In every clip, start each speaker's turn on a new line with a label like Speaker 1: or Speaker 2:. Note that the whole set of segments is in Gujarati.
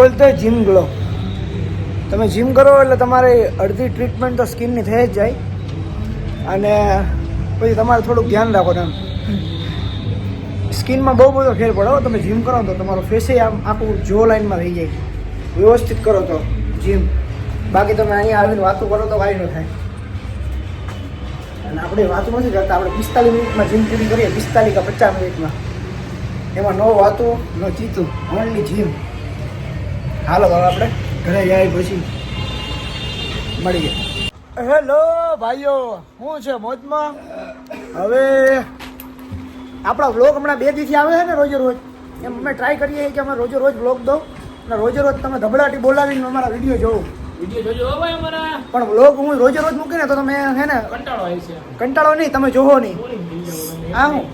Speaker 1: બોલતો જીમ ગ્લો. તમે જીમ કરો એટલે તમારે અડધી ટ્રીટમેન્ટ તો સ્કિનની થઈ જ જાય અને પછી તમારે થોડુંક ધ્યાન રાખો. તમે સ્કિનમાં બહુ બધો ફેર પડે. તમે જીમ કરો તો તમારો ફેસે આમ આખું જો લાઈનમાં રહી જાય. વ્યવસ્થિત કરો તો જીમ. બાકી તમે અહીંયા આવીને વાતો કરો તો કાંઈ ન થાય. અને આપણે વાતો નથી કરતા. આપણે 45 મિનિટમાં જીમ પૂરી કરીએ. 45 કે 50 મિનિટમાં. એમાં નો વાતો નો ચીતું, ઓનલી જીમ. હાલો હવે આપણે ઘરે જાય પછી મળીએ. હેલો ભાઈઓ, શું છે મોજમાં? હવે આપણા વ્લોગ હમણાં 2 દિવસથી આવે છે ને રોજે રોજ. એમ અમે ટ્રાય કરીએ કે અમે રોજે રોજ વ્લોગ દો અને રોજે રોજ તમે ધબડાટી બોલાવીને અમારા વિડીયો જોવો. પણ વ્લોગ હું રોજે રોજ મૂકીને તો તમે હે ને કંટાળો નહીં, તમે જોવો નહીં. હા હું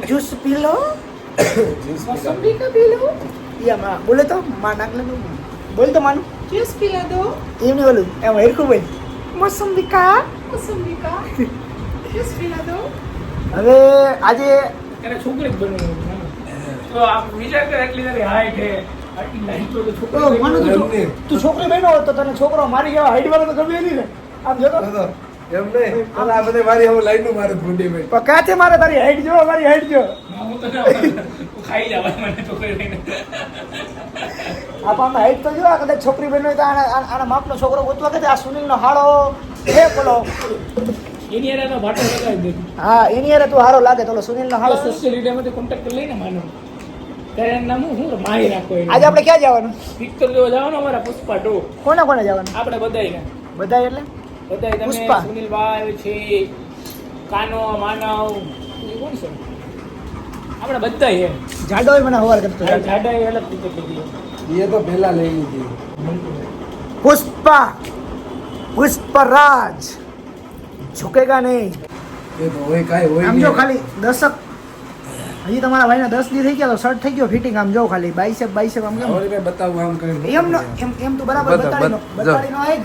Speaker 1: જ્યુસ પી લો, મોસંબી કા પી લો. યા માં બોલે તો માં નાક લગો. બોલ તો માનું જ્યુસ પીલા દો. એમ નહીં બોલું, એમ હેરખું બોલ. મોસંબી કા જ્યુસ પીલા દો. હવે આજે
Speaker 2: છોકરી બનવું તો આમ વિચાર કર એટલી તારી હાઈટ હે.
Speaker 1: તું છોકરી બન્યો હોત તો તને છોકરો મારી ગયો હાઈટ વાળો તો ગમે નહીં ને. આમ જોતો
Speaker 3: એમ નહીં આ બધે મારી હું લાઈન મારે ભૂંડી ભાઈ
Speaker 1: પણ કાચે મારે તારી હાઈટ જો, મારી હાઈટ જો.
Speaker 2: હું તો ખાઈ જવા મને છોકરી લઈને.
Speaker 1: આમાં હાઈટ તો જો. આ કદાચ છોકરી બન્યો હોય તો આના માપનો છોકરો ગોતવા કે આ સુનિલનો હાળો હે બોલો.
Speaker 2: એની યાર એનો ભાટો લગાવી દે.
Speaker 1: હા એની યાર તું હારો લાગે તો સુનિલનો હાળો.
Speaker 2: સોશિયલ મીડિયામાંથી કોન્ટેક્ટ કરી લઈને માનો ત્યારે એનું નામ હું માહી રાખો.
Speaker 1: આજે આપણે ક્યાં જવાનું?
Speaker 2: પિક્ચર જોવા જવાનું અમારા પુષ્પા 2.
Speaker 1: કોને કોને જવાનું?
Speaker 2: આપણે બધાયને.
Speaker 1: બધા એટલે
Speaker 2: બધાય તમે
Speaker 1: પુષ્પા.
Speaker 2: સુનિલભાઈ છે, કાનો, માનવ, એ કોણ છે? આપણે બધાય હે.
Speaker 1: જાડોય મને હવાર કરતો.
Speaker 2: જાડાઈ અલગ ટિકિટ લીધી.
Speaker 3: એ તો પહેલા લઈ લીધી.
Speaker 1: પુષ્પરાજ ઝુકેગા નહીં.
Speaker 3: એ તો હોય કાંઈ હોય
Speaker 1: આમ જો ખાલી દશક હજી તમારા ભાઈને 10 દી થઈ ગયા તો શર્ટ થઈ ગયો ફિટિંગ. આમ જો ખાલી બાઇસેપ આમ કેમ
Speaker 3: હવે બતાવું આમ કરીને
Speaker 1: એમ નો એમ તો બરાબર બતાડી નો આય.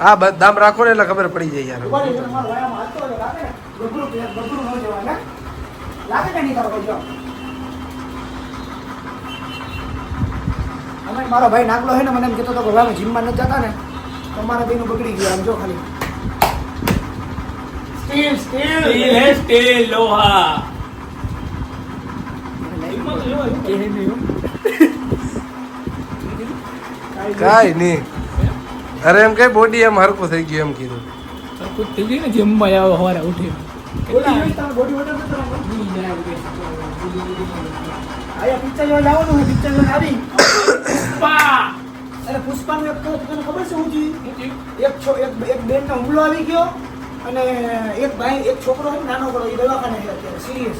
Speaker 3: હા દામ રાખો ને એટલે ખબર પડી જાય યાર.
Speaker 1: ઉભા રહી તમારો ભાઈ આમ હાથો લાગે ને ગભરું ન જવા ને લાગે કે નહીં તારો જો. અમે મારો ભાઈ નાગલો હે ને મને એમ કહેતો હતો કે ભાઈ અમે જીમમાં નથી જતા ને તો અમારા બેનું બગડી ગયું. આમ જો ખાલી
Speaker 2: સ્ટીલ લોહા.
Speaker 3: કાંઈ નહીં. અરે એમ કઈ બોડી એમ હરકું થઈ ગયું એમ કીધું.
Speaker 2: ખુદ થઈ ગઈ ને જીમમાં આવો સવારે ઉઠી.
Speaker 1: બોડી વોટર નથી આયા પિક્ચર જોવા જવાનું હોય. પિક્ચર જોઈને આવી
Speaker 2: પુષ્પા.
Speaker 1: અરે પુષ્પાનું એક તને ખબર છે હું એક બેનનો હુમલો આવી ગયો અને એક છોકરો છે નાનો કરો એ દવાખાને છે અત્યારે સિરિયસ.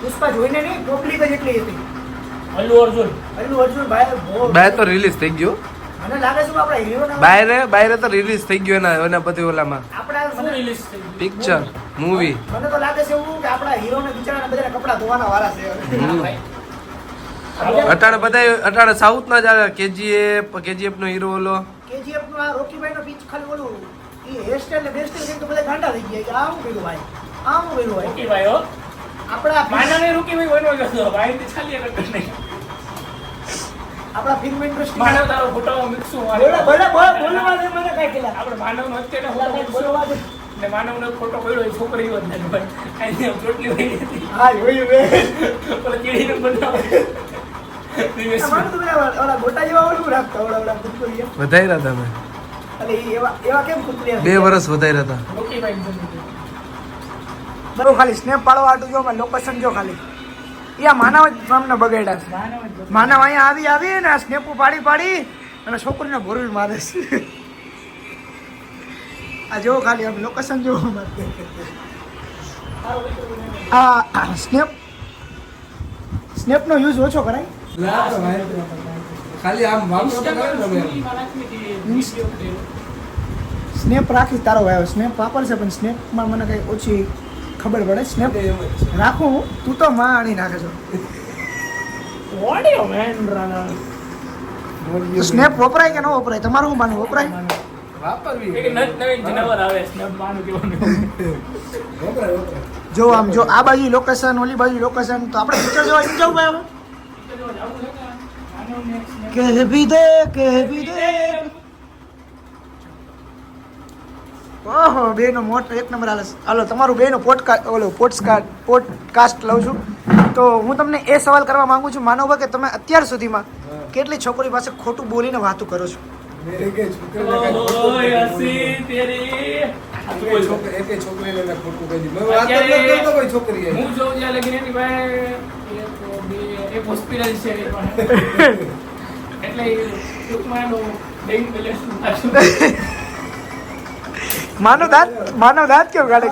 Speaker 1: પુષ્પા જોઈને નહીં પબ્લિક જ એટલી હતી.
Speaker 2: અલ્લુ અર્જુન
Speaker 3: બાય તો રિલીઝ થઈ ગયું.
Speaker 1: મને લાગે છે કે આપણા હીરોના
Speaker 3: બાયરે તો રિલીઝ થઈ ગયું એના પછી ઓલામાં
Speaker 1: આપણા
Speaker 2: રિલીઝ થઈ ગઈ.
Speaker 3: Picture movie.
Speaker 1: મને તો લાગે છે એવું કે આપણા હીરોને બિચારાના બધાના કપડા ધોવાના વાળા છે.
Speaker 3: અટાણે સાઉથ ના જ કેજીએફ નો હીરો ઓલો
Speaker 1: કેજીએફ નો આ રોકીભાઈ નો પીચ ખાલી ઓલું એ હેરસ્ટાઈલ ને બેરસ્ટાઈલ તો બધા ગાંડા થઈ ગયા કે આમ કર્યું ભાઈ આમ કર્યું ભાઈ.
Speaker 2: ઓકે ભાઈ હો.
Speaker 1: આપણા
Speaker 2: માનાને રૂકી ભાઈ બનવા ગયો ભાઈ તે ચાલી કરતો નહીં.
Speaker 1: આપણા ફિલ્મ ઇન્ડસ્ટ્રી
Speaker 2: માનવ તારો ફોટો મિક્સું
Speaker 1: બોલવા દે મને કઈ કેલા
Speaker 2: આપણે માનવનો અત્યારે ફોટો
Speaker 1: બોલવા દે.
Speaker 2: ને માનવનો ફોટો પડ્યો એ છોકરી હોત ને ભાઈ આઈ ચોટલી હોય હતી.
Speaker 1: હા જોયું મે
Speaker 2: ઓલા કીડીને બનાવે.
Speaker 1: અમારું તો બધા ઓલા ગોટા જેવા ઓલું રાખતા ઓલા કુતરિયા.
Speaker 3: વધાર્યા તમે
Speaker 1: એટલે એવા કેમ કુતરિયા?
Speaker 3: 2 વર્ષ વધાર્યા હતા.
Speaker 2: ઓકે ભાઈ
Speaker 1: બરો ખાલી સ્નેપ પાડવા આટું જો લોકેશન જો ખાલી યા માનવ જ સામને બગાડ્યા છે. માનવ અહીંયા આવી ને આ સ્નેપો પાડી અને છોકરીને ભોરવી મારે છે. આ જો ખાલી આમ લોકેશન જો આ સ્નેપનો યુઝ ઓછો કરાય.
Speaker 3: ખાલી આમ
Speaker 1: સ્નેપ રાખી તારો ભાઈ સ્નેપ વાપરશે પણ સ્નેપમાં મને કઈ ઓછી ખબર પડે. સ્નેપ રાખું તું તો માં આણી નાખે છો.
Speaker 2: ઓડિયો મેન રાના
Speaker 1: સ્નેપ વપરાય કે ન વપરાય? તમારું શું માનવું? વપરાય.
Speaker 3: વાપરવી
Speaker 2: એક નવીન જનાવર આવે સ્નેપ માનું કેવાનું.
Speaker 3: વપરાય
Speaker 1: જો આમ જો આ બાજુ લોકેશન ઓલી બાજુ લોકેશન તો આપણે પિક્ચર જોવા જવું ભાઈ હવે કહ ભી દે ઓહો બેનો મોટો એક નંબર હાલો તમારું બેનો પોડકાસ્ટ લઉં છું. તો હું તમને એ સવાલ કરવા માંગુ છું, માનો કે તમે અત્યાર સુધીમાં કેટલી છોકરી પાસે ખોટું બોલીને વાતું કરો છો?
Speaker 3: મેરે કે છોકરીને કાંઈ ખોટું
Speaker 2: ઓય
Speaker 3: બોલ્યું
Speaker 2: હસી
Speaker 3: નથી.
Speaker 2: તેરી
Speaker 3: એકે છોકરીને મેં ખોટું કહી દીધું. મેં વાત જ નથી કરતો કોઈ છોકરીએ.
Speaker 2: હું જોઉં ત્યાં લગીને એની ભાઈ એક હોસ્પિટલ છે એની પાસે. એટલે એ ટૂંકમાં એનું બેંક બેલેન્સ પાછું.
Speaker 1: માનવ દાંત કેમ કાઢે?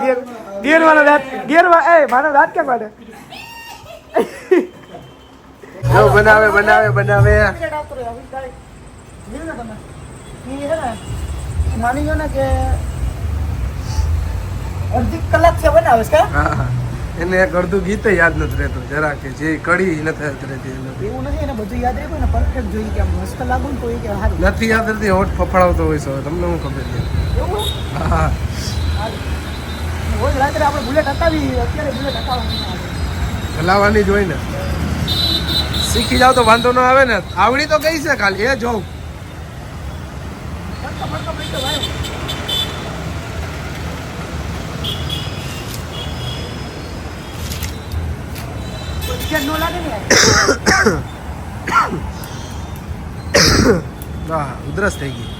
Speaker 1: ગેર માનવ દાંત કેમ કાઢે?
Speaker 3: જો બનાવે
Speaker 1: માની લો ને કે અડધી કલાક છે બનાવે છે કા?
Speaker 3: હા એને એક અડધું ગીત યાદ નથી રહેતું જરા કે જે કડી નથી યાદ રહેતી એને.
Speaker 1: એવું નથી, એને બધું યાદ રાખ્યું ને પરફેક્ટ જોઈએ કે આમ મસ્ત લાગુ ને તો એ કે સારું
Speaker 3: નથી યાદ રહેતી હોઠ ફફડાવતો હોય છે તમને હું ખબર છે.
Speaker 1: એવું
Speaker 3: હા
Speaker 1: રોજ રાત્રે આપણે બુલેટ હટાવી, અત્યારે બુલેટ હટાવવાની
Speaker 3: ચલાવવાની જ હોય ને. શીખી જાવ તો વાંધો ન આવે ને. આવડી તો ગઈ છે ખાલી એ જોઉં.
Speaker 1: નો લાગે ને
Speaker 3: હા ઉધરસ થઈ ગઈ.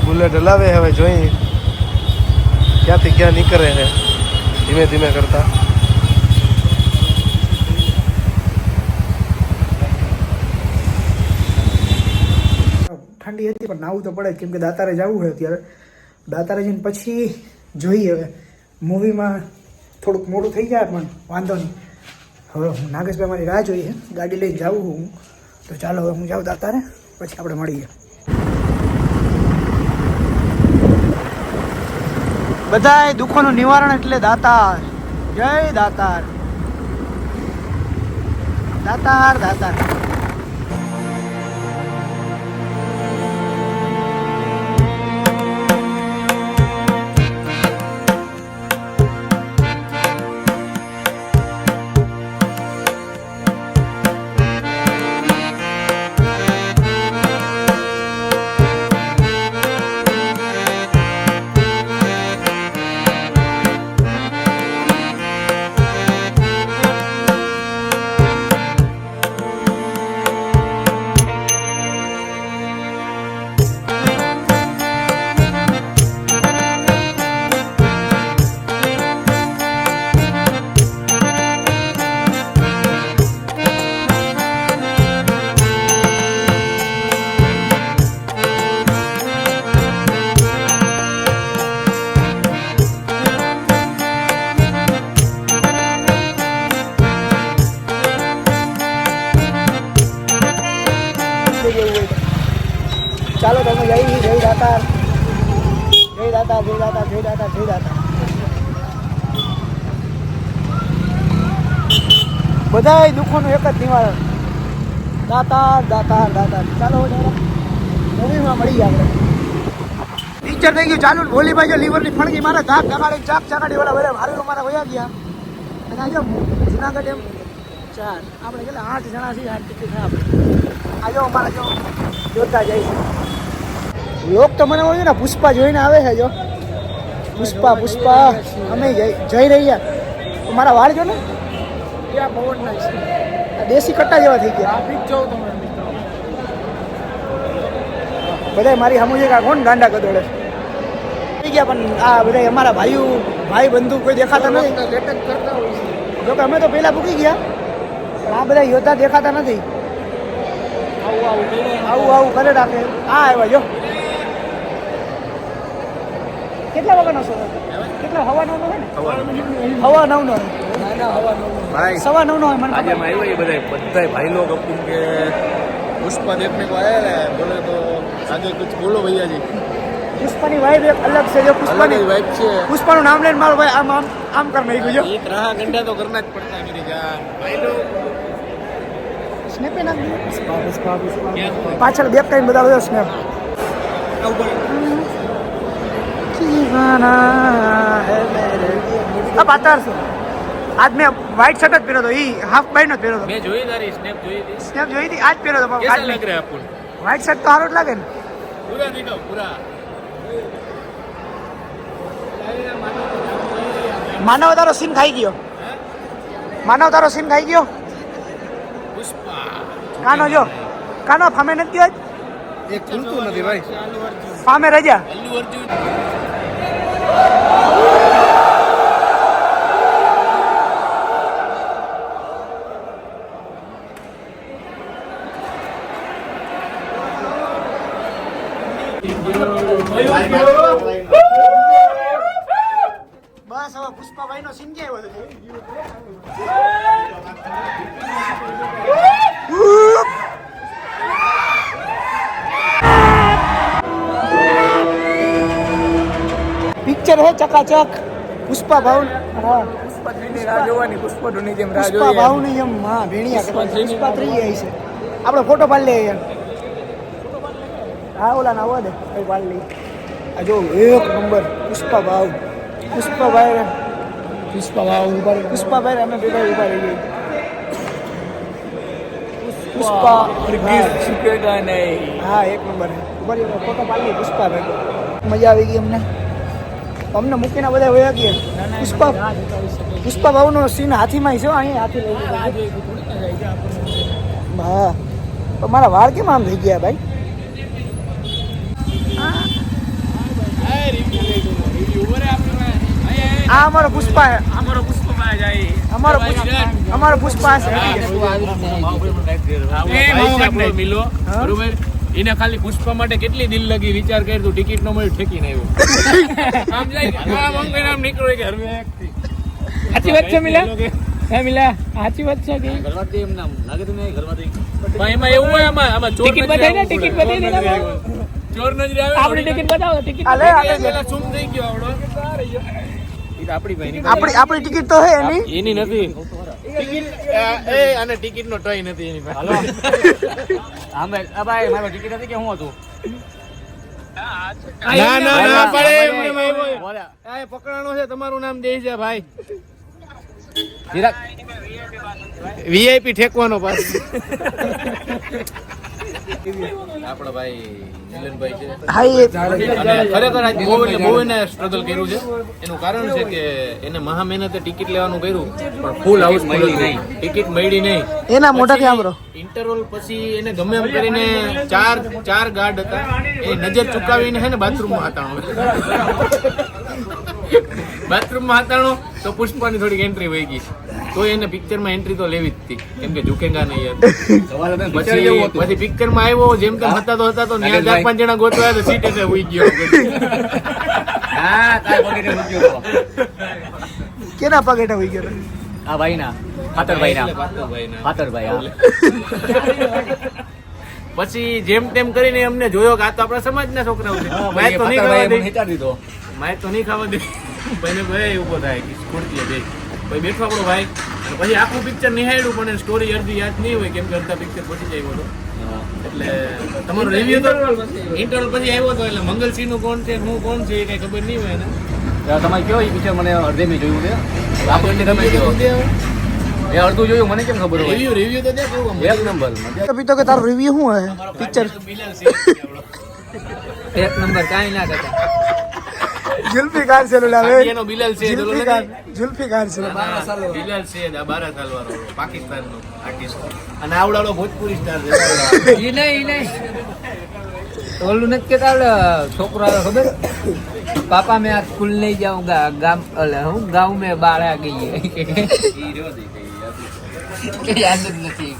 Speaker 3: બુલેટ હલાવે હવે જોઈએ ક્યાંથી ક્યાં નીકળે છે ધીમે ધીમે કરતા.
Speaker 1: ઠંડી હતી પણ નાવું તો પડે જ, કેમ કે દાતારે જવું હોય અત્યારે. દાતારે જઈને પછી જોઈએ હવે મૂવીમાં થોડુંક મોડું થઈ જાય પણ વાંધો નહીં. હવે હું નાગેશભાઈ મારી રાહ જોઈએ, ગાડી લઈને જાઉં હું. તો ચાલો હવે હું જાઉં દાતારે, પછી આપણે મળીએ. બધાય દુઃખોનું નિવારણ એટલે દાતાર. જય દાતાર. દાતાર દાતાર. ચાલો તમે જય જય દાતાર. જય દાતાર જય દાતાર જય દાતાર જય દાતાર. બધાય દુઃખોનું એક જ નિવારણ. દાતાર દાતાર દાતાર. ચાલો મૂવીમાં મળીએ આપણે. પિક્ચર થઈ ગયું ચાલુ. ભોલીભાઈ જો લીવરની ફણગી મારે ધાક ચગાડી વાળા બધા હારું મારા વયા ગયા. અને આજો જુનાગઢ એમ 4 આપણે કેટલા 8 જણા છીએ. 8 ટિકિટ છે આપણે. આજો અમારા જો જોતા જાય છે લોક. તો મને હોય ને પુષ્પા જોઈને આવે છે. જો પુષ્પા અમે જઈ રહ્યા. મારા વાળ જો ને દેશી કટ્ટા જેવા થઈ ગયા. બધા મારી સામુ છે કે કોણ ગાંડા કદોડે થઈ ગયા. પણ આ બધા અમારા ભાઈ બંધુ કોઈ દેખાતા નથી. જોકે અમે તો પહેલા પૂકી ગયા, પણ આ બધા યોદ્ધા દેખાતા નથી. આવું કરે રાખે. હા આવ્યા જો. કેટલા વાગ્યાનો શો? કેટલા હવા 9 નો હોય ને? હવા 9 નો.
Speaker 3: ભાઈ
Speaker 1: 9:15 નો હોય મને
Speaker 3: આજે માં આવ્યા બધા ભાઈ लोग अपन के पुष्पा देखने को आए हैं, बोले तो आगे कुछ बोलो भैया जी.
Speaker 1: પુષ્પાની વાઇબ એક અલગ છે. જો પુષ્પાની
Speaker 3: વાઇબ છે.
Speaker 1: પુષ્પાનું નામ લઈને મારો ભાઈ આમ કરી નાખ્યું જો.
Speaker 3: એ ગ્રાહ ગંડા તો કરના જ પડતા મેરી જાન. ભાઈ લો
Speaker 1: સ્નેપ નાખ દે. પુષ્પા. પાછળ બેક કરીને બતાવ્યો સ્નેપ. अब आता है आज मैं व्हाइट शर्ट पहनो तो ये हाफ पैंट न पहनो तो
Speaker 3: મેં જોઈ તારી સ્નેપ જોઈ હતી.
Speaker 1: स्नैप જોઈ હતી આજ પહેરો તો
Speaker 3: કેસા લગ રહ્યા આપકો?
Speaker 1: વ્હાઈટ શર્ટ તો સારો જ લાગે ને.
Speaker 3: પૂરા દીખો પૂરા.
Speaker 1: માનવ તારો સીન ખાઈ ગયો. માનવ તારો સીન ખાઈ ગયો.
Speaker 3: પુષ્પા.
Speaker 1: કાનો જો કાનો ફામે નથી ગયો આજ?
Speaker 3: એ ખુલતું નથી ભાઈ.
Speaker 1: ફામે રજા.
Speaker 3: અલ્લુ અર્જુન.
Speaker 1: બસ હવે પુષ્પાભાઈ નો સીન ક્યાં આવ્યો પિક્ચર હે ચકાચક. પુષ્પા ભાવ હા
Speaker 2: પુષ્પા 3 ની રાહ જોવાની, પુષ્પા 2 ની જેમ રાહ
Speaker 1: પુષ્પા
Speaker 2: જોઈએ.
Speaker 1: ભાવ ની એમ હા ભેણિયા
Speaker 2: પુષ્પા
Speaker 1: કરતા.
Speaker 2: 3 ની
Speaker 1: પુષ્પા 3 આવી છે. આપણે ફોટો પાડી લઈએ યાર. હા ઓલા ના આવવા દે એ પાડી લઈએ. આ જો એક નંબર પુષ્પા ભાવ. પુષ્પાભાઈ પુષ્પાભાઈ અમે ભેગા ઉભા રહી ગઈ. પુષ્પા
Speaker 2: ચૂકેગા નહીં.
Speaker 1: હા એક નંબર ઉભા રહી ફોટો પાડી લઈએ પુષ્પાભાઈ. મજા આવી ગઈ અમને મૂકીને બધા વયા ગયા. પુષ્પા ભાવનો સીન હાથીમાં છે અહીંયા હાથી લઈ ગયો. હા પણ મારા વાળ કેમ આમ થઈ ગયા ભાઈ? આ અમારો પુષ્પા છે.
Speaker 2: અમારો પુષ્પા જાય.
Speaker 1: અમારો પુષ્પા છે.
Speaker 3: મિલો
Speaker 1: હા?
Speaker 3: બરોબર. એને ખાલી પુષ્પા માટે કેટલી દિલ લગી વિચાર કરી તું ટિકિટ નો મળ્યું ઠેકીને આવ્યો. આમ જાય આમ અંગે આમ નીકળ્યો કે હરવે એકથી.
Speaker 2: સાચી વાત છે મિલા? હે મિલા સાચી વાત છે કે
Speaker 3: ઘરવાથી એમ નામ લાગે તને ઘરવાથી. પણ એમાં એવું હોય આમાં ચોર
Speaker 2: ટિકિટ બતાવી ને, ટિકિટ બતાવી દે ને.
Speaker 3: ચોર નજરે આવે.
Speaker 2: આપણી ટિકિટ બતાવો ટિકિટ.
Speaker 1: આ લે આ લે.
Speaker 3: પેલા ચૂમ થઈ ગયો આવડો. ઈ તો આપણી ભાઈની
Speaker 1: આપણી ટિકિટ તો હે એની.
Speaker 3: એની નથી ટિકિટ. એ આને ટિકિટ નો ટ્રાય નથી એની પાસે. હાલો આમે આ ભાઈ મારો ટિકિટ હતી કે હું હતું? ના ના ના પડે આ પકડાણો છે. તમારું નામ દે છે ભાઈ. વીઆઈપી ઠેકવાનો પાસ. આપણો ભાઈ નીલનભાઈ છે.
Speaker 1: હા એ
Speaker 3: અને ખરેખર આજ બહુ એટલે બહુ એને સ્ટ્રગલ કર્યું છે. એનું કારણ છે કે એને મહા મહેનતે ટિકિટ લેવાનું કર્યું પણ ફૂલ હાઉસ મળી નહીં. ટિકિટ મળી નહીં.
Speaker 1: એના મોઢાથી સાંભળો.
Speaker 3: ઇન્ટરવલ પછી એને ગમે એમ કરીને ચાર ગાર્ડ હતા એ નજર ચુકાવીને છે ને બાથરૂમમાં હાતાણો. બાથરૂમમાં હાતાણો તો પુષ્પાની થોડીક એન્ટ્રી વહી ગઈ. તો એને પિક્ચરમાં એન્ટ્રી તો લેવી જ હતી કેમ કે ઝુકેંગા નહીં યાર. પછી પિક્ચરમાં આવ્યો જેમ તેમ હતા તો ત્યાં 4-5 જણા ગોતવા તો સીટ એટલે ઉઈ ગયો.
Speaker 1: કેના પગેટા હોઈ ગયો?
Speaker 4: આ ભાઈ ના ફાતરભાઈ ના
Speaker 3: પાતરભાઈના.
Speaker 4: ફાતરભાઈ હા.
Speaker 3: પછી જેમ તેમ કરીને અમને જોયો કે આ તો આપણા સમાજના છોકરાઓ છે. માય તો નહીં ખાવા દે.
Speaker 4: દીધો
Speaker 3: માય તો નહીં ખાવા દે. ભાઈને ભાઈ ઉભો થાય કે સ્કૂટી દે. ભાઈ બેઠો આપણો ભાઈ. અને પછી આખું પિક્ચર નિહાળ્યું પણ સ્ટોરી અડધી યાદ નહીં હોય કેમ કે અડધા પિક્ચર પછી જ આવ્યો હતો. એટલે તમારો રિવ્યુ તો ઇન્ટરવલ પછી આવ્યો હતો એટલે મંગલસિંહ નું કોણ છે હું કોણ છે એ કઈ ખબર નહીં હોય ને.
Speaker 4: તમારે કયો એ પિક્ચર મને અડધે મેં જોયું છે આપણે તમે કયો એ અડધું જોયું મને કેમ ખબર હોય
Speaker 3: રિવ્યુ તો દે કેવું
Speaker 4: એક નંબર
Speaker 1: તો પીતો કે તારો રિવ્યુ શું હે પિક્ચર?
Speaker 4: એક નંબર કાંઈ ના કરતા
Speaker 1: જુલ્ફિકાર છે ઓલા હવે.
Speaker 3: એનો બિલાલ છે તો
Speaker 1: જુલ્ફિકાર છે.
Speaker 3: બિલાલ છે 12 સાલ વાળો પાકિસ્તાનનો આર્ટિસ્ટ અને આવડાડો ભોજપુરી સ્ટાર છે.
Speaker 4: એ નહીં ઓલું નથી કેતા ઓલે છોકરો આવે ખબર પાપા મેં આ સ્કૂલ નહીં જાઉં ગામ ઓલે હું ગાँव में बाढ़ आ गई है યાદ જ નથી.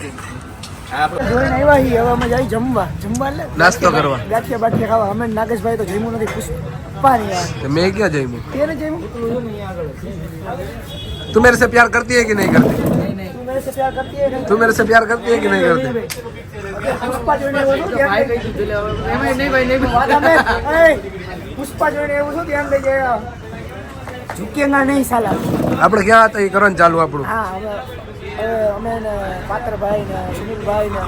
Speaker 1: જોઈને આવ્યા છીએ હવે અમે જાય જમવા એટલે
Speaker 3: નાસ્તો કરવા.
Speaker 1: ગાંઠિયા બાઠિયા ખાવા. અમે નાગેશભાઈ તો જમ્યું નથી. પુષ્પાની યાર
Speaker 3: मैं क्या जाइए
Speaker 1: તેને જમ્યું.
Speaker 3: तू मेरे से प्यार करती है कि नहीं करती?
Speaker 4: નહીં નહીં
Speaker 1: તું મેરે સે પ્યાર કરતી હે નહીં?
Speaker 5: તું मेरे से प्यार करती है कि नहीं करती?
Speaker 1: પુષ્પા જોઈને એવું શું ધ્યાન દઈ વાદા મેં, એ, પુષ્પા જોઈને એવું શું ધ્યાન દઈ જાય ઝુકેગા નહીં સાલા.
Speaker 5: આપણે ક્યાં હતા એ કરવાનું ચાલુ આપણું.
Speaker 1: હા હવે અમે ને પાત્રભાઈ ને સુનિલભાઈ ને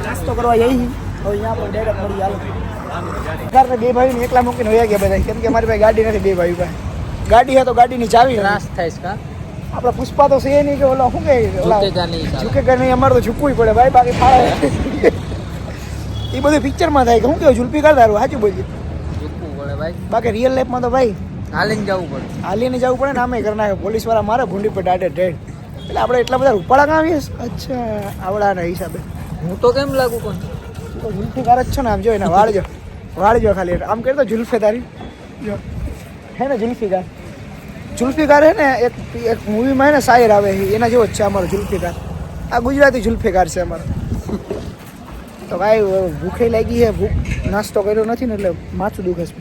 Speaker 1: નાસ્તો કરવા જઈ હવે અહીંયા પણ ડાયરેક્ટ મળી હાલો. અત્યારે બે ભાઈને એકલા મૂકીને વયા ગયા બધા, કેમ કે મારી પાસે ગાડી નથી. બે ભાઈ પાસે ગાડી હે તો ગાડીની ચાવી
Speaker 4: ત્રાસ થાય છે કા
Speaker 1: આપણા પુષ્પા તો છે નહીં કે ઓલા શું કે
Speaker 4: ઝુકેગા નહીં સાલા.
Speaker 1: ઝુકેગા નહીં, અમારે તો ઝૂકવું પડે ભાઈ, બાકી ફાળે. એ બધું પિક્ચરમાં થાય કે શું કેવું ઝુલ્ફી કરતા સાચું બોલીએ,
Speaker 4: ઝૂકવું પડે ભાઈ,
Speaker 1: બાકી રિયલ લાઈફમાં તો ભાઈ
Speaker 4: હાલીને જવું પડે.
Speaker 1: હાલીને જવું પડે ને. આમે કરી નાખે પોલીસવાળા મારે ભૂંડી પર ડાડે ઢેડ. એટલે આપણે એટલા બધા રૂપાળા કાં આવીએ? અચ્છા આવડાના હિસાબે
Speaker 4: હું તો કેમ લાગુ કોણ
Speaker 1: તો ઝુલ્ફીકાર જ છો ને. આમ જો એના વાળજો ખાલી આમ કરી દો ઝુલ્ફે તારી જો હે ને ઝુલ્ફીકાર. ઝુલ્ફીકાર હે ને એક મૂવીમાં હે ને શાયર આવે છે એના જેવો જ છે અમારો ઝુલ્ફીકાર. આ ગુજરાતી ઝુલ્ફીકાર છે અમારો. તો ભાઈ ભૂખે લાગી છે, ભૂખ નાસ્તો કર્યો નથી ને એટલે માથું દુખે છે.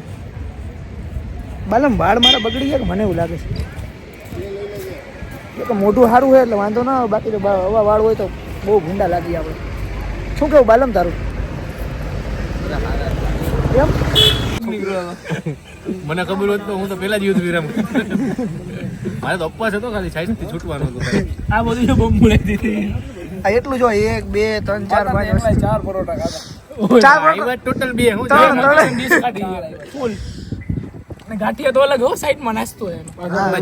Speaker 1: બાલમ વાળ મારા બગડી ગયા કે મને એવું લાગે છે કે મોઢું સારું હોય એટલે વાંધો ના આવે, બાકી તો હવા વાળ હોય તો બહુ ભૂંડા લાગી આપણે. શું કેવું બાલમ તારું? એમ
Speaker 3: મને ખબર હોત તો હું તો પહેલા જ યુદ્ધ વિરામ મારે તો અપવાસ હતો, ખાલી સાઈઝથી છૂટવાનું હતું.
Speaker 2: આ બધું જો બોમ્બ બોલાવી દીધી.
Speaker 1: આ એટલું જો 1 2 3 4 5
Speaker 2: ચાર પરોઠા ખાધા.
Speaker 1: ચાર
Speaker 3: આ વાત ટોટલ બે હું
Speaker 1: ત્રણ.
Speaker 2: ડીશ કાઢી ફૂલ. અને ગાંઠિયા તો અલગ હો, સાઈડમાં નાસ્તો એમ.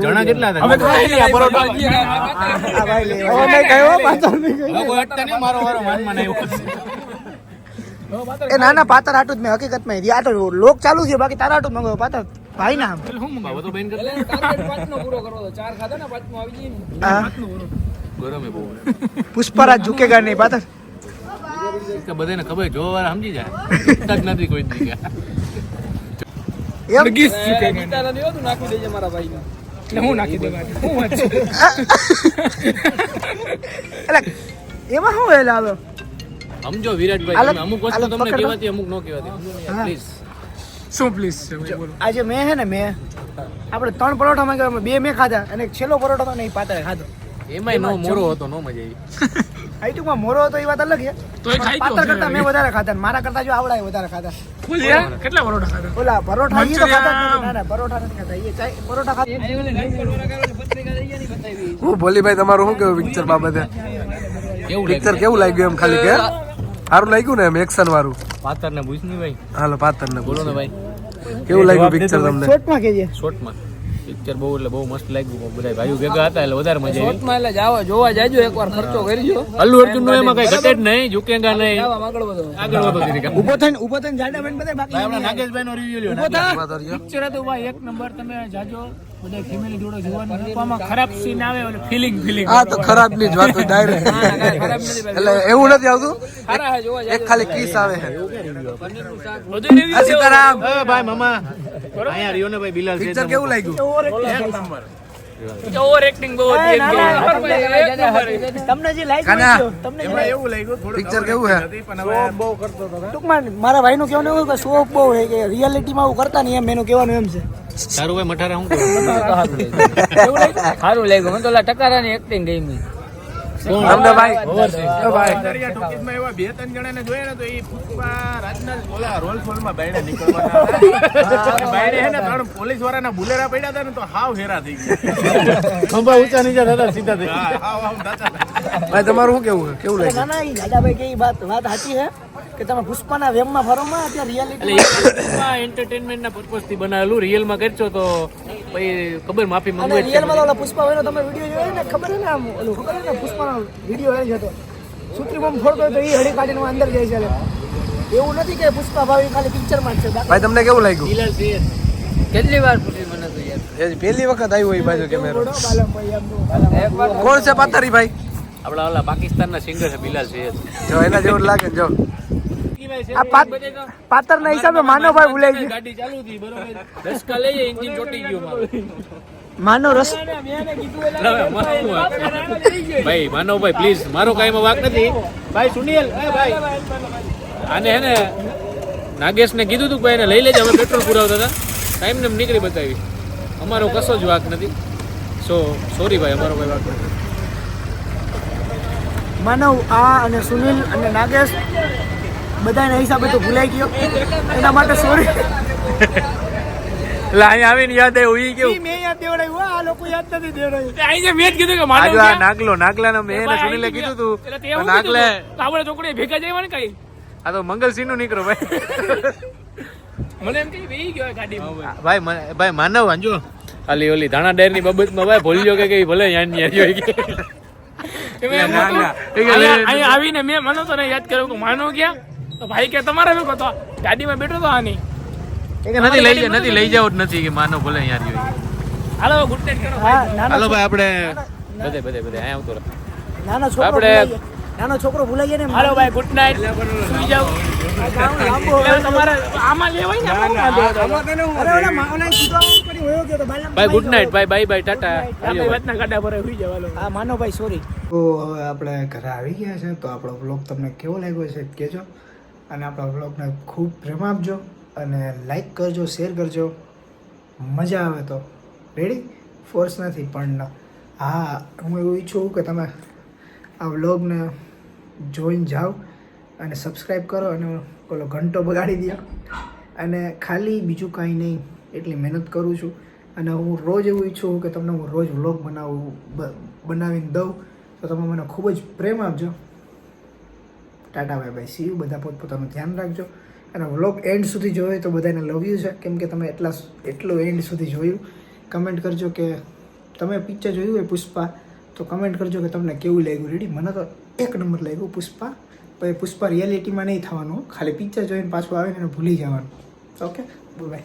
Speaker 3: જણા કેટલા હતા?
Speaker 2: હવે ખાઈ લે પરોઠા.
Speaker 1: આ ભાઈ લે હવે નહીં કયો પાછળ નહીં કયો.
Speaker 3: હવે કોઈ અટતા નહીં, મારો વારો માનમાં નહીં આવ્યો.
Speaker 1: એ નાના પાતર આટું જ મેં હકીકતમાં આ તો લોક ચાલુ છે, બાકી તારા આટું મંગાવો પાતર ભાઈ ના.
Speaker 3: એટલે હું મંગાવો તો બેન કરતા
Speaker 2: ટાર્ગેટ 5 નો પૂરો કરવો હતો. 4 ખાધા ને 5 નો આવી જઈએ ને.
Speaker 1: હા
Speaker 3: ગરમ બહુ
Speaker 1: પુષ્પરાજ ઝુકેગા નહીં પાતર.
Speaker 3: કે બધાને ખબર જોવા વાળા સમજી જાય જ નથી કોઈ દી કે
Speaker 1: એમ
Speaker 2: ગીસ ચૂકે ગીતારા દેવો તું નાખી દેજે મારા ભાઈને. એટલે હું નાખી દેવા હું વાત છે.
Speaker 1: એટલે એમાં શું હેલા આવ્યો?
Speaker 3: સમજો વિરાટભાઈ,
Speaker 1: હાલો,
Speaker 3: તમે અમુક વસ્તુ
Speaker 1: હાલો,
Speaker 3: તમને
Speaker 1: પકડો.
Speaker 3: કહેવાતી અમુક ન કહેવાતી.
Speaker 1: હા.
Speaker 3: પ્લીઝ
Speaker 2: શું પ્લીઝ બોલો.
Speaker 1: આજે મેં હે ને આપણે 3 પરોઠા માંગ્યા, 2 મેં ખાધા અને એક છેલ્લો પરોઠો તો નહીં પાતળે ખાધો.
Speaker 3: એમાંય નો મોરો હતો, નો મજા આવી.
Speaker 1: આઈટુમાં મોરો હતો એ વાત અલગ છે.
Speaker 2: તો એ ખાઈ
Speaker 1: પાતળ કરતા મેં વધારે ખાધા ને મારા કરતા જો આવડાય વધારે ખાધા.
Speaker 2: ફૂલ યાર કેટલા પરોઠા ખાધા?
Speaker 1: ઓલા પરોઠા ઈ તો ખાધા જ નથી.
Speaker 2: મંચુરિયન.
Speaker 1: ના પરોઠા નથી ખાધા. એ પરોઠા ખાધા.
Speaker 5: હું ભોલીભાઈ તમારું શું કેવું પિક્ચર બાબતે?
Speaker 3: કેવું
Speaker 5: પિક્ચર કેવું લાગ્યું એમ ખાલી કે સારું લાગ્યું ને એમ એક્શન વાળું?
Speaker 3: પાતર ને ભૂસ ની ભાઈ
Speaker 5: હાલો પાતર ને
Speaker 3: બોલો ને ભાઈ.
Speaker 5: કેવું લાગ્યું પિક્ચર તમને?
Speaker 1: શોર્ટમાં કહેજે.
Speaker 3: શોર્ટમાં પિક્ચર બહુ એટલે બહુ મસ્ત લાગ્યું. બધા ભાઈઓ ભેગા હતા એટલે વધારે મજા આવી.
Speaker 2: શોર્ટમાં એટલે જાવ જોવા જાજો એકવાર ખર્ચો કરજો.
Speaker 3: અલ્લુ અર્જુન નો એમાં કઈ ઘટે જ નહીં, ઝુકેગા નહીં,
Speaker 2: આવા આગળ વધો.
Speaker 3: આગળ વધો ધીરે કામ.
Speaker 1: ઊભો થઈને જાડા બેન બધા બાકી
Speaker 3: આપણા નાગેશભાઈ નો રિવ્યુ લ્યો.
Speaker 2: પિક્ચર હતું ભાઈ એક નંબર. તમે જાજો બધા ફેમિલી જોડે જોવાનું. મૂકવામાં ખરાબ સીન આવે એટલે ફિલિંગ
Speaker 5: હા તો ખરાબ ની જ વાત ડાયરેક્ટ.
Speaker 2: ખરાબ નથી ભાઈ.
Speaker 5: એટલે એવું નથી આવતું,
Speaker 2: સારા હે જોવા
Speaker 5: એક
Speaker 2: જાજો.
Speaker 5: ખાલી કિસ આવે છે.
Speaker 2: બધું review
Speaker 5: આ સીતારામ
Speaker 3: એ ભાઈ મામા અહીંયા રહ્યો ને ભાઈ બિલાલ છે.
Speaker 5: પિક્ચર કેવું લાગ્યું?
Speaker 2: ઓવર એક્ટિંગ બહુ હતી. એક નંબર.
Speaker 1: તમને જે લાઈક
Speaker 5: કાના.
Speaker 1: તમને
Speaker 3: એમાં એવું લાગ્યું થોડું
Speaker 5: પિક્ચર કેવું છે?
Speaker 1: ટૂંકમાં મારા ભાઈનું કહેવાનું એવું કે શોખ બહુ છે કે રિયાલિટીમાં આવું કરતા નહીં એમ એનું કહેવાનું એમ છે.
Speaker 3: તારું ભાઈ મઠારા હું
Speaker 4: સારું લાગ્યું મને તો ઓલા ટકારાની એક્ટિંગ ગમી.
Speaker 5: તમને ભાઈ
Speaker 3: ભાઈ એવા 2-3 જણાને જોયા ને તો એ પુષ્પા રાતના ઓલા રોલ ફોલમાં બાયણે નીકળવાના બાયણે હે ને 3 પોલીસ વાળાના બુલેરા પડ્યા હતા ને તો હાવ હેરા થઈ ગયા. ખંભા ઊંચા નીચે થતા સીધા થઈ ગયા. હાવ દાચા.
Speaker 5: ભાઈ તમારું શું કેવું છે? કેવું
Speaker 1: ના
Speaker 5: લાગ્યું?
Speaker 1: ના એ દાદાભાઈ કે વાત સાચી છે કે તમે પુષ્પાના વેમમાં ફરોમાં અત્યારે રિયાલિટી
Speaker 3: એટલે એન્ટરટેનમેન્ટના પર્પઝથી બનાવેલું, રિયલમાં કરશો તો પછી ખબર માફી
Speaker 1: અને
Speaker 3: માંગવી જ
Speaker 1: રિયલમાં તો
Speaker 3: છે.
Speaker 1: ઓલા પુષ્પા ભાઈનો તમે વિડીયો જોયો ને ખબર છે ને આમ ઓલું ખબર છે ને પુષ્પાનો વિડીયો એ જ હતો. સૂત્રી બોમ્બ ફોડતો હોય તો એ હળી કાઢીને અંદર જાય છે. એવું નથી કે પુષ્પા ભાઈ ખાલી પિક્ચરમાં જ છે.
Speaker 5: ભાઈ તમને કેવું લાગ્યું?
Speaker 3: બિલાલ છે.
Speaker 4: કેટલી વાર પૂછી મને તો યાર.
Speaker 5: એ પહેલી વખત આવ્યું એ બાજુ કેમેરો.
Speaker 1: બાલમભાઈ એમ તો.
Speaker 4: એકવાર
Speaker 5: કોણ છે પાતારી ભાઈ?
Speaker 3: આપણા ઓલા પાકિસ્તાનના સિંગર છે બિલાલ છે.
Speaker 5: જો એના જેવું લાગે ને જો.
Speaker 1: આ પાતરના હિસાબે માનવભાઈ ભૂલાઈ ગયું.
Speaker 3: ગાડી ચાલુ હતી બરોબર, દસકા લઈએ એન્જિન ચોટી ગયું મારું.
Speaker 1: માનવ રસ
Speaker 3: ભાઈ માનવભાઈ પ્લીઝ, મારો કાંઈ વાંક નથી. ભાઈ સુનિલ, એ ભાઈ આને હે ને નાગેશને કીધું તું કે ભાઈ એને લઈ લેજે, અમે પેટ્રોલ પુરાવતા હતા, ટાઈમ ને નીકળી બતાવી. અમારો કશો જ વાંક નથી. સોરી ભાઈ, અમારો કોઈ વાંક નથી.
Speaker 1: માનવ આ અને સુનિલ અને નાગેશ બધાના હિસાબે તો ભૂલાઈ ગયો એના માટે સોરી.
Speaker 5: એટલે અહીંયા આવીને યાદ આવ્યું ઈ કેવું
Speaker 1: મેં યાદ દેવડાવ્યું આ લોકો યાદ નથી દેવડાવ્યું.
Speaker 2: અહીં જે મેં જ કીધું કે માનવ
Speaker 5: આજુ આ
Speaker 2: ક્યાં?
Speaker 5: નાગલાને મેં ને સુનિલે કીધું તું
Speaker 2: એટલે તે એવું
Speaker 5: નાગલે
Speaker 2: કીધું કે આપણે છોકરી ભેગા જઈએ ને કઈ
Speaker 5: આ તો મંગલસિંહ નું નીકળો ભાઈ.
Speaker 2: મને એમ કે બેહી ગયો ગાડીમાં.
Speaker 5: ભાઈ માનવ આંજો આલી ઓલી ધાણા ડેર ની બાબતમાં ભાઈ ભૂલ્યો કે કઈ ભલે યાદ નહીં આવ્યો કે
Speaker 2: અહીંયા આવીને મેં માનો તો યાદ કર્યો કે માનો ક્યાં તો ભાઈ કે તમારા ભેગો તો ગાડીમાં બેઠો તો આની
Speaker 5: નથી લઈ જાવ જ નથી કે માનવ ભલે યાદ રહ્યો.
Speaker 2: હાલો ગુડ નાઈટ કરો
Speaker 1: હા
Speaker 2: ભાઈ.
Speaker 5: હાલો
Speaker 1: નાનો
Speaker 5: ભાઈ આપણે બધે અહીંયા આવતો રહે.
Speaker 1: છોકરો
Speaker 5: આપણે-
Speaker 1: ભૂલાઈ ગયો. નાનો છોકરો ભૂલાઈ જાય ને
Speaker 2: હાલો ભાઈ ગુડ નાઈટ સુઈ જાઓ.
Speaker 1: આ ગામ લાંબો
Speaker 2: એટલે તમારે આમાં લેવાય ને આમાં ના લેવાય.
Speaker 1: અરે ઓલા ઓલા સીધો કરી હોયો ગયો તો
Speaker 5: ભાઈ ગુડ નાઈટ ભાઈ બાય ટાટા.
Speaker 2: આપણે વાતના ગાડા પર સુઈ જાવ હાલો.
Speaker 1: હા માનવભાઈ સોરી. તો હવે આપણે ઘરે આવી ગયા છે તો આપણો બ્લોગ તમને કેવો લાગ્યો છે કહેજો અને આપણા બ્લોગને ખૂબ પ્રેમ આપજો અને લાઈક કરજો શેર કરજો મજા આવે તો રેડી ફોર્સ નથી પણ હા હું એવું ઈચ્છું કે તમે આ બ્લોગને જોઈને જાઓ અને સબસ્ક્રાઈબ કરો અને પેલો ઘંટો બગાડી દો અને ખાલી બીજું કાંઈ નહીં એટલી મહેનત કરું છું અને હું રોજ એવું ઈચ્છું કે તમને હું રોજ વ્લોગ બનાવીને દઉં તો તમે મને ખૂબ જ પ્રેમ આપજો. Tata bye bye see you. બધા પોતપોતાનું ધ્યાન રાખજો અને વ્લોગ એન્ડ સુધી જોયો તો બધાને લવ યુ છે કેમ કે તમે એટલું એન્ડ સુધી જોયું. કમેન્ટ કરજો કે તમે પિક્ચર જોયું હોય પુષ્પા તો કમેન્ટ કરજો કે તમને કેવું લાગ્યું. રેડી મને તો એક નંબર લાગ્યું પુષ્પા. પછી પુષ્પા રિયાલિટીમાં નહીં થવાનું ખાલી પિક્ચર જોઈને પાછું આવીને એને ભૂલી જવાનું. Okay bye.